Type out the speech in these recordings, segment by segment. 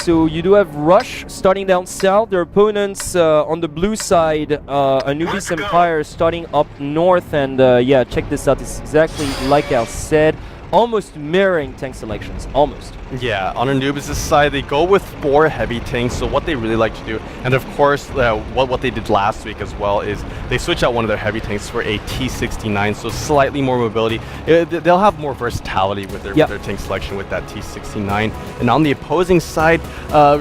so you do have Rush starting down south. Their opponents on the blue side, Anubis Empire starting up north. And yeah, check this out. It's exactly like I said. Almost mirroring tank selections, almost. Yeah, on Anubis' side, they go with 4 heavy tanks, so what they really like to do, and of course, what they did last week as well, is they switch out one of their heavy tanks for a T69, so slightly more mobility. They'll have more versatility with their tank selection with that T69. And on the opposing side,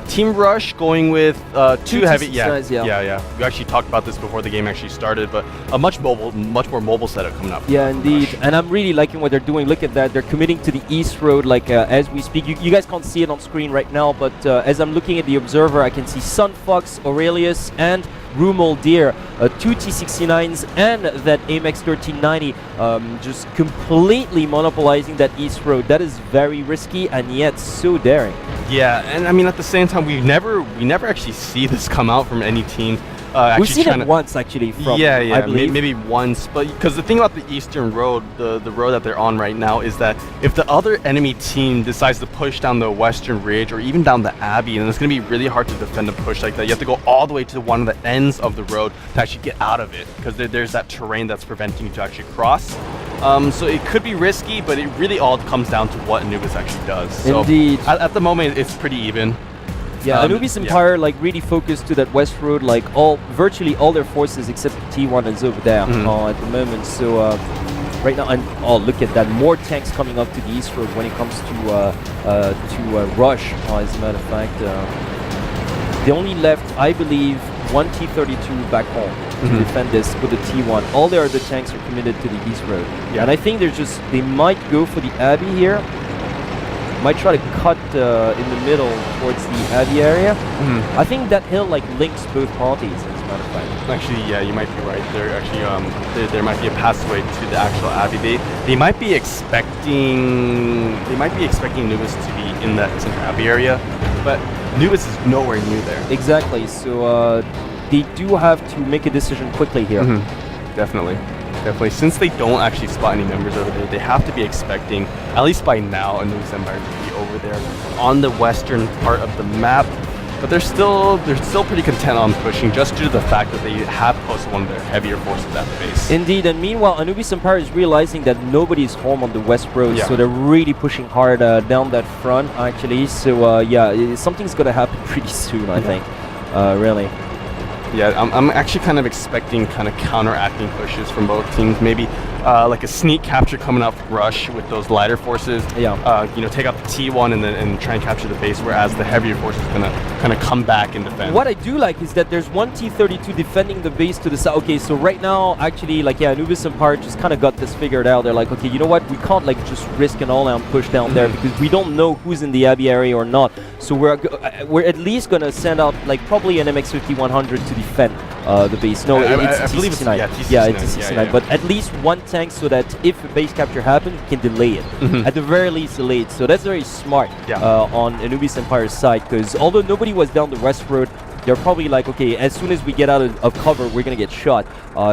Team Rush going with 2 heavy... Yeah. We actually talked about this before the game actually started, but a much more mobile setup coming up. Yeah, indeed. Rush. And I'm really liking what they're doing. Look at that. They're committing to the east road, like as we speak. You guys can't see it on screen right now, but as I'm looking at the observer, I can see Sunfox, Aurelius, and Rumel Deer, 2 T69s and that AMX 1390, just completely monopolizing that east road. That is very risky and yet so daring. Yeah, and I mean at the same time, we never actually see this come out from any team. We've seen it once actually from, I believe. Maybe once, but because the thing about the eastern road, the road that they're on right now, is that if the other enemy team decides to push down the western ridge or even down the Abbey, then it's going to be really hard to defend a push like that. You have to go all the way to one of the ends of the road to actually get out of it, because there's that terrain that's preventing you to actually cross. So it could be risky, but it really all comes down to what Anubis actually does. So indeed. At the moment, it's pretty even. Yeah, Anubis Empire like really focused to that west road, like virtually all their forces except T1 is over there at the moment. So right now, and look at that, more tanks coming up to the east road when it comes to Rush. As a matter of fact, they only left, I believe, 1 T32 back home to defend this with the T1. All their other tanks are committed to the east road. Yeah. And I think they might go for the Abbey here. Might try to cut in the middle towards the Abbey area. I think that hill like links both parties, as a matter of fact. Actually, yeah, you might be right. There actually there might be a passway to the actual Abbey. They might be expecting Anubis to be in that center Abbey area, but Anubis is nowhere near there. Exactly. So they do have to make a decision quickly here. Definitely. Since they don't actually spot any members over there, they have to be expecting, at least by now, Anubis Empire to be over there on the western part of the map. But they're still pretty content on pushing, just due to the fact that they have posted one of their heavier forces at the base. Indeed, and meanwhile, Anubis Empire is realizing that nobody's home on the west road, so they're really pushing hard down that front, actually. So yeah, something's gonna happen pretty soon, I think. Really. Yeah, I'm actually kind of expecting counteracting pushes from both teams. Maybe like a sneak capture coming out from Rush with those lighter forces. Yeah. Take out the T1 and try and capture the base, whereas the heavier force is gonna kind of come back and defend. What I do like is that there's one T32 defending the base to the south. Okay, so right now, actually, Anubis Empire just kind of got this figured out. They're like, okay, you know what? We can't just risk an all-out push down there because we don't know who's in the Abbey area or not. So we're at least gonna send out probably an MX 5100 to defend the base. No, it's a T69. Yeah, it's a T69. But at least one tank, so that if a base capture happens, it can delay it. At the very least, delay it. So that's very smart on Anubis Empire's side, because although nobody was down the west road, they're probably like, okay, as soon as we get out of cover, we're gonna get shot.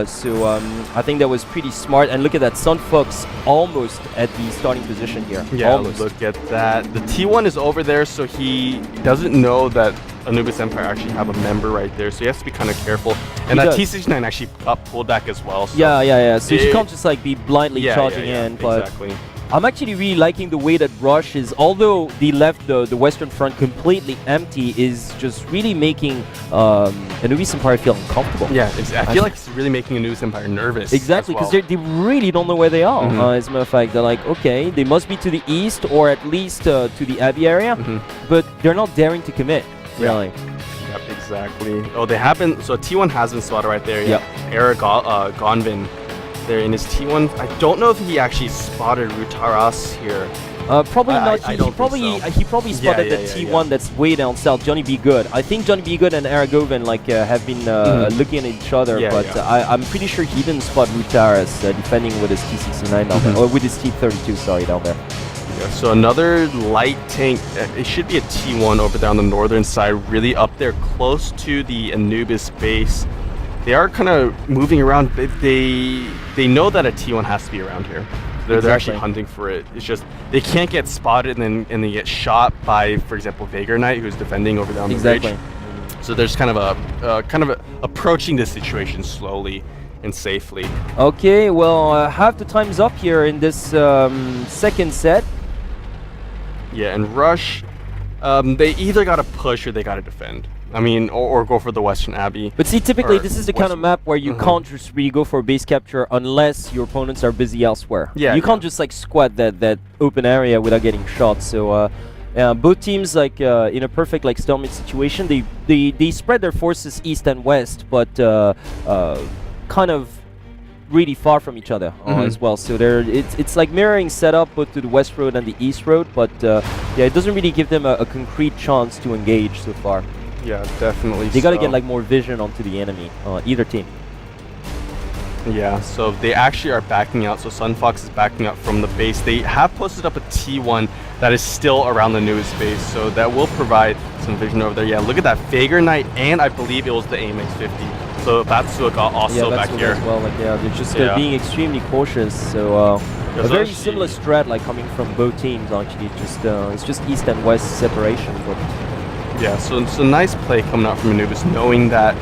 So I think that was pretty smart. And look at that, Sunfox almost at the starting position here. Yeah, almost. Look at that. The T1 is over there, so he doesn't know that Anubis Empire actually have a member right there, so he has to be kind of careful. And that T69 actually pulled back as well. So yeah. So you can't just be blindly charging in. But exactly. I'm actually really liking the way that Rush is, although they left the western front completely empty, is just really making Anubis Empire feel uncomfortable. Yeah, I feel like it's really making Anubis Empire nervous. Exactly, because they really don't know where they are. As a matter of fact, they're like, okay, they must be to the east or at least to the Abbey area, but they're not daring to commit, really. Yep, exactly. Oh, they haven't, so T1 has been spotted right there. Yep. Eric Gonvin there in his T1. I don't know if he actually spotted Rutaras here. Probably not. He probably spotted the T1 that's way down south. Johnny B. Good. I think Johnny B. Good and Aragovan have been looking at each other, but I'm pretty sure he didn't spot Rutaras defending with his T69 down there, or with his T32. Sorry, down there. Yeah, so another light tank. It should be a T1 over there on the northern side, really up there, close to the Anubis base. They are kind of moving around. They know that a T1 has to be around here. They're actually hunting for it. It's just they can't get spotted and then they get shot by, for example, Vagrant Knight, who's defending over there on the ridge. So there's kind of a approaching this situation slowly and safely. Okay, well, half the time's up here in this second set. Yeah, and Rush, they either got to push or they got to defend. I mean, or go for the Western Abbey. But see, typically this is the kind of map where you can't just really go for a base capture unless your opponents are busy elsewhere. Yeah, you can't just like squat that open area without getting shot. So both teams, like in a perfect like stalemate situation, they spread their forces east and west, but kind of really far from each other as well. So it's like mirroring setup both to the west road and the east road, but yeah, it doesn't really give them a concrete chance to engage so far. Yeah, definitely. They gotta get like more vision onto the enemy, either team. Yeah, so they actually are backing out. So Sunfox is backing out from the base. They have posted up a T1 that is still around the newest base, so that will provide some vision over there. Yeah, look at that, Vagrant Knight, and I believe it was the AMX-50. So Batsuga also back here. As well. Like, yeah, they're just being extremely cautious. So a very similar strat, like coming from both teams. Actually, it's just east and west separation. But yeah, so it's a nice play coming out from Anubis, knowing that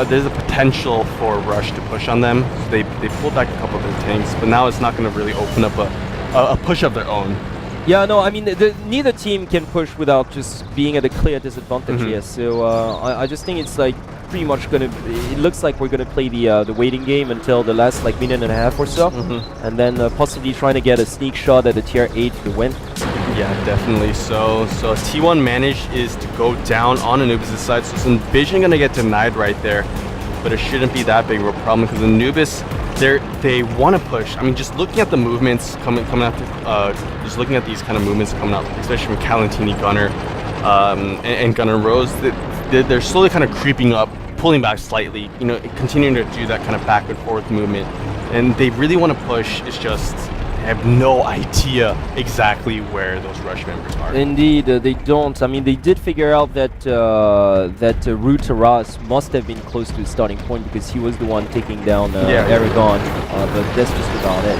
there's a potential for Rush to push on them. So they pulled back a couple of their tanks, but now it's not going to really open up a push of their own. Yeah, no, I mean, neither team can push without just being at a clear disadvantage here. So I just think it's like pretty much going to... It looks like we're going to play the waiting game until the last like minute and a half or so. And then possibly trying to get a sneak shot at a tier 8 to win. Yeah, definitely. So T1 manage is to go down on Anubis' side. So some vision going to get denied right there. But it shouldn't be that big of a problem because Anubis, they want to push. I mean, just looking at the movements coming out, just looking at these kind of movements coming out, especially from Calantini, Gunner, and Gunner Rose, they're slowly kind of creeping up, pulling back slightly, you know, continuing to do that kind of back and forth movement. And they really want to push. It's just they have no idea exactly where those Rush members are. Indeed, they don't. I mean, they did figure out that Rue Taras must have been close to the starting point because he was the one taking down Aragon, but that's just about it.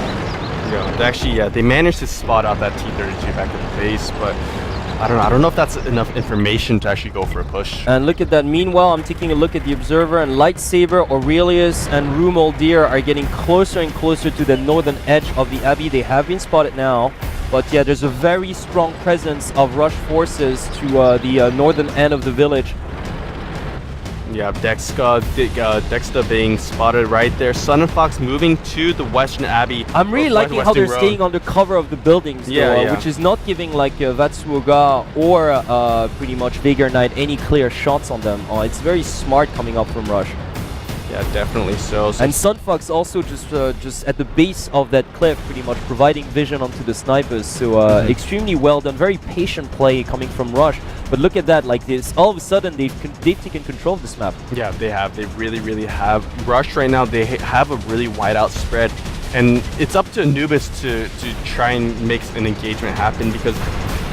Yeah, actually, they managed to spot out that T-32 back at the base, but I don't know if that's enough information to actually go for a push. And look at that. Meanwhile, I'm taking a look at the Observer, and Lightsaber, Aurelius, and Rumoldir are getting closer and closer to the northern edge of the Abbey. They have been spotted now. But yeah, there's a very strong presence of Rush forces to the northern end of the village. Yeah, Dexta being spotted right there. Sun and Fox moving to the Western Abbey. I'm really liking how they're staying under cover of the buildings, though, which is not giving like Vatsuoga or pretty much Vagrant Knight any clear shots on them. It's very smart coming up from Rush. Yeah, definitely so. And Sunfox also just at the base of that cliff, pretty much providing vision onto the snipers. So extremely well done, very patient play coming from Rush. But look at that, like this, all of a sudden they've taken control of this map. Yeah, they have. They really have. Rush right now, they have a really wide out spread. And it's up to Anubis to try and make an engagement happen because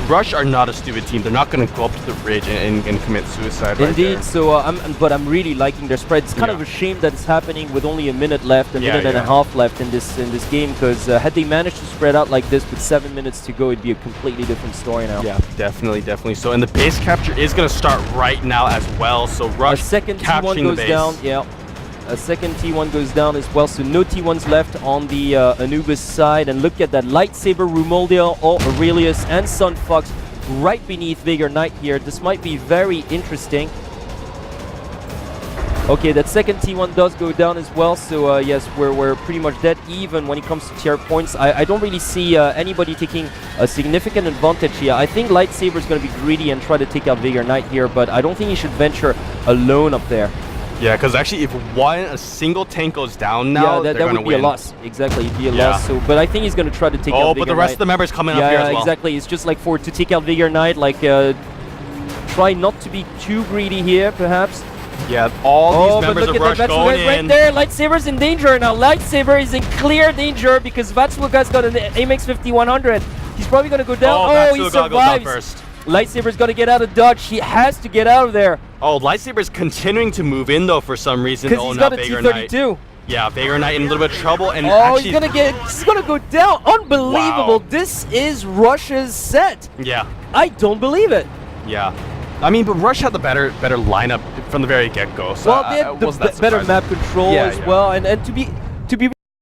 Rush are not a stupid team. They're not going to go up to the ridge and commit suicide. Indeed. Right so I'm really liking their spread. It's kind of a shame that it's happening with only a minute left, a minute and a half left in this game. Because had they managed to spread out like this with 7 minutes to go, it'd be a completely different story now. Yeah, definitely. So and the base capture is going to start right now as well. So Rush a second T1 goes down. Yeah. A second T1 goes down as well, so no T1s left on the Anubis side. And look at that, Lightsaber, Rumoldia, Aurelius, and Sunfox right beneath Vagrant Knight here. This might be very interesting. Okay, that second T1 does go down as well, so yes, we're pretty much dead even when it comes to tier points. I don't really see anybody taking a significant advantage here. I think Lightsaber is going to be greedy and try to take out Vagrant Knight here, but I don't think he should venture alone up there. Yeah, because actually, if a single tank goes down now, that would be a loss. Exactly, it'd be a loss. So, but I think he's going to try to take out Vagrant but the rest of the members coming up here as well. Yeah, exactly. It's just like to take out Vagrant Knight, like try not to be too greedy here, perhaps. Yeah, all these members of Rush going in. Right there, Lightsaber's in danger now. Lightsaber is in clear danger because Vatsuoga's got an AMX-50-100. He's probably going to go down. Oh, he survives. First. Lightsaber's got to get out of dodge. He has to get out of there. Oh, Lightsaber's continuing to move in though for some reason. Because he's got a T-32. Yeah, Vagrant Knight in a little bit of trouble, and Oh, actually, he's gonna go down. Unbelievable. Wow. This is Russia's set. yeah, I don't believe it. yeah. I mean, but Rush had the better lineup from the very get-go. So Well, they I had the wasn't that better surprising. map control Yeah, as yeah. well, and to be